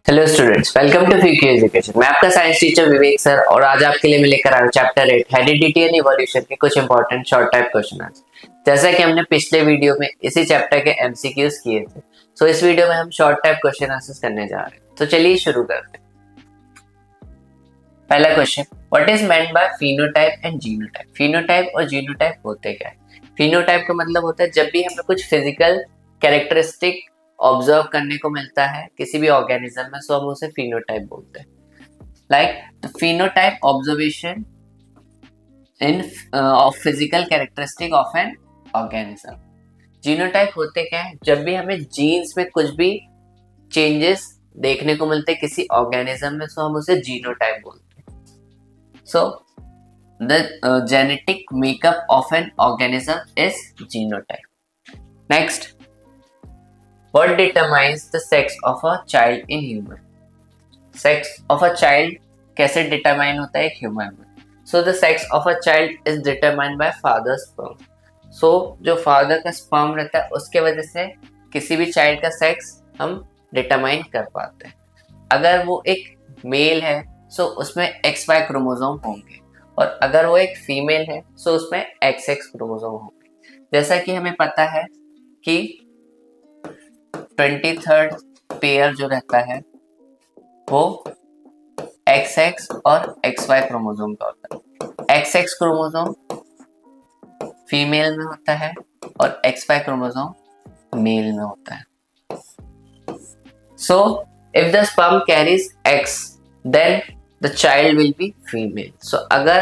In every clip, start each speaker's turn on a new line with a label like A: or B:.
A: Hello students, welcome to फ्यूकी education. मैं आपका साइंस टीचर विवेक सर और आज आपके लिए मैं लेकर आया हूं चैप्टर 8 हेरिडिटी एंड इवोल्यूशन के कुछ इंपॉर्टेंट शॉर्ट टाइप क्वेश्चन। जैसा कि हमने पिछले वीडियो में इसी चैप्टर के एमसीक्यूज किए थे, सो इस वीडियो में हम शॉर्ट टाइप क्वेश्चन आंसर्स करने जा रहे हैं। तो चलिए शुरू करते हैं। पहला question, what is meant by phenotype and genotype. Phenotype और जीनोटाइप होते क्या है? फिनोटाइप का मतलब होता है जब भी हमें कुछ फिजिकल कैरेक्टरिस्टिक ऑब्जर्व करने को मिलता है किसी भी ऑर्गेनिज्म में, सो हम उसे फिनोटाइप बोलते हैं। Like the phenotype observation in of physical characteristic of an organism. Genotype होते क्या है? जब भी हमें जीन्स में कुछ भी चेंजेस देखने को मिलते हैं किसी ऑर्गेनिज्म में, सो हम उसे जीनोटाइप बोलते हैं। So the genetic makeup of an organism is genotype. Next, what determines the sex of a child in human? Sex of a child कैसे determine होता है एक human में? So the sex of a child is determined by father's sperm. So जो father का sperm रहता है उसके वजह से किसी भी child का sex हम determine कर पाते हैं। अगर वो एक male है so उसमें XY क्रोमोसोम होंगे, और अगर वो एक फीमेल है so उसमें XX क्रोमोसोम होंगे। जैसा कि हमें पता है कि 23rd पेयर जो रहता है वो XX और XY क्रोमोसोम का होता है। XX क्रोमोसोम फीमेल में होता है और XY क्रोमोसोम मेल में होता है। So if the sperm carries X, then the child will be female. So अगर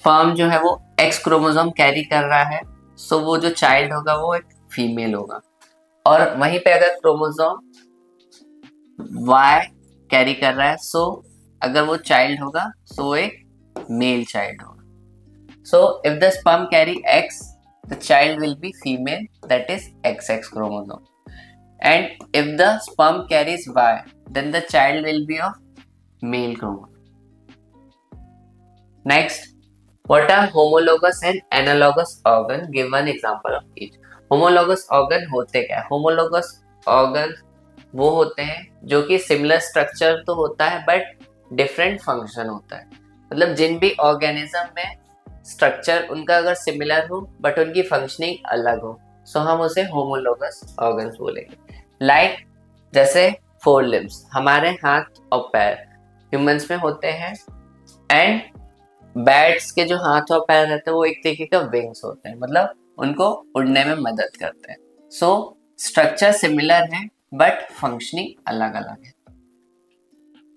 A: sperm जो है वो X क्रोमोसोम कैरी कर रहा है, so वो जो चाइल्ड होगा वो एक फीमेल होगा। और वहीं पे अगर क्रोमोसोम Y कैरी कर रहा है, सो अगर वो चाइल्ड होगा सो वो एक मेल चाइल्ड होगा। So if the sperm carry X, the child will be female, that is XX chromosome. And if the sperm carries Y, then the child will be of male chromosome. Next, what are homologous and analogous organ? Give one example of each. Homologous organ होते क्या है? Homologous organ वो होते हैं जो कि similar structure तो होता है बट डिफरेंट फंक्शन होता है। मतलब जिन भी ऑर्गेनिज्म में स्ट्रक्चर उनका अगर सिमिलर हो बट उनकी फंक्शनिंग अलग हो, सो हम उसे होमोलोगस ऑर्गन्स बोलेंगे। लाइक जैसे 4 लिम्स, हमारे हाथ और पैर ह्यूमंस में होते हैं, एंड बैट्स के जो हाथ और पैर रहते हैं वो एक तरीके का विंग्स होते हैं, मतलब उनको उड़ने में मदद करते हैं। सो स्ट्रक्चर सिमिलर है बट फंक्शनिंग अलग अलग है।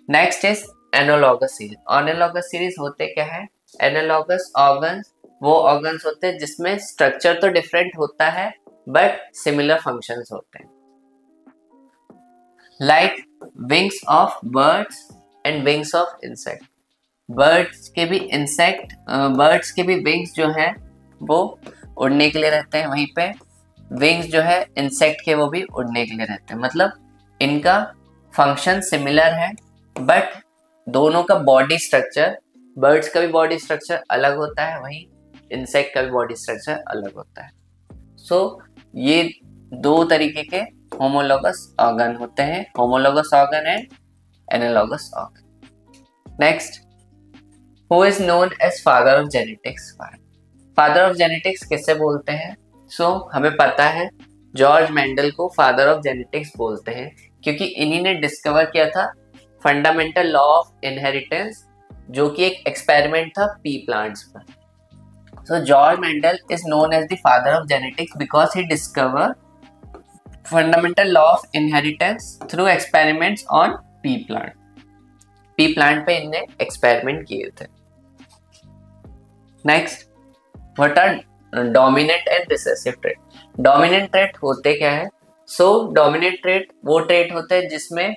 A: Next is analogous series. Analogous series होते क्या है? एनालॉगस ऑर्गन्स वो ऑर्गन्स होते हैं जिसमें स्ट्रक्चर तो डिफरेंट होता है बट सिमिलर फंक्शंस होते हैं। Like Winx of birds and wings of insect. Birds के भी विंग्स जो है वो उड़ने के लिए रहते हैं, वहीं पे विंग्स जो है इंसेक्ट के वो भी उड़ने के लिए रहते हैं। मतलब इनका फंक्शन सिमिलर है बट दोनों का बॉडी स्ट्रक्चर, बर्ड्स का भी बॉडी स्ट्रक्चर अलग होता है, वहीं इंसेक्ट का भी बॉडी स्ट्रक्चर अलग होता है। सो ये दो तरीके के होमोलोगस ऑर्गन होते हैं, homologous organ and analogous organ. Next, who is known as father of genetics? Father of genetics किसे बोलते हैं? सो हमें पता है जॉर्ज मेंडल को फादर ऑफ जेनेटिक्स बोलते हैं क्योंकि इन्हीं ने डिस्कवर किया था फंडामेंटल लॉ ऑफ इनहेरिटेंस, जो कि एक एक्सपेरिमेंट था पी प्लांट्स पर। So George Mendel is known as the father of genetics because he discover fundamental law of inheritance through experiments on pea plant. Pea plant पे इनने experiment किए थे। Next, what are dominant and recessive trait? Dominant trait होते क्या है? सो dominant trait वो trait होते हैं जिसमें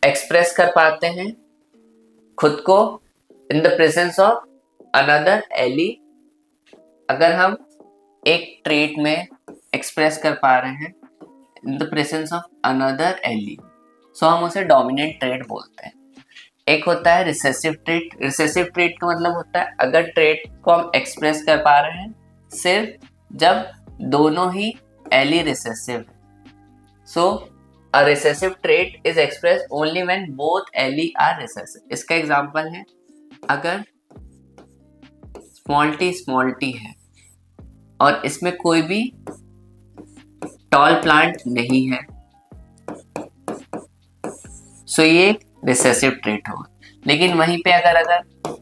A: एक्सप्रेस कर पाते हैं खुद को in the presence of another allele. अगर हम एक ट्रेट में एक्सप्रेस कर पा रहे हैं in the presence of another allele, so हम उसे डोमिनेंट ट्रेट बोलते हैं। एक होता है रिसेसिव ट्रेट। रिसेसिव ट्रेट का मतलब होता है अगर ट्रेट को हम एक्सप्रेस कर पा रहे हैं सिर्फ जब दोनों ही एली रिसेसिव है। So a recessive trait is express only when both allele are recessive. इसका एग्जांपल है, अगर स्मॉल टी है और इसमें कोई भी टॉल प्लांट नहीं है, सो ये रिसेसिव ट्रेट होगा। लेकिन वहीं पे अगर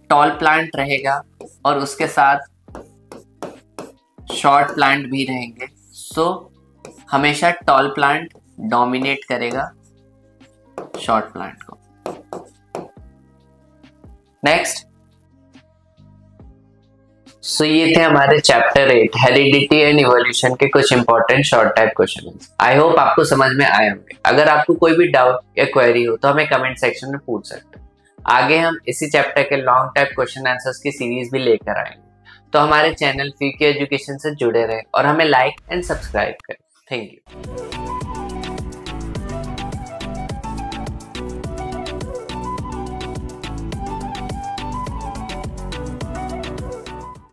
A: टॉल प्लांट रहेगा और उसके साथ शॉर्ट प्लांट भी रहेंगे, सो हमेशा टॉल प्लांट डोमिनेट करेगा शॉर्ट प्लांट को। नेक्स्ट, सो ये थे हमारे चैप्टर 8 हेरिडिटी एंड इवोल्यूशन के कुछ important short type question. I hope आपको समझ में आए होंगे। अगर आपको कोई भी डाउट या क्वेरी हो तो हमें कमेंट सेक्शन में पूछ सकते हैं। आगे हम इसी चैप्टर के लॉन्ग टाइप क्वेश्चन आंसर्स की सीरीज भी लेकर आएंगे। तो हमारे चैनल फीके एजुकेशन से जुड़े रहें और हमें लाइक एंड सब्सक्राइब करें। Thank you.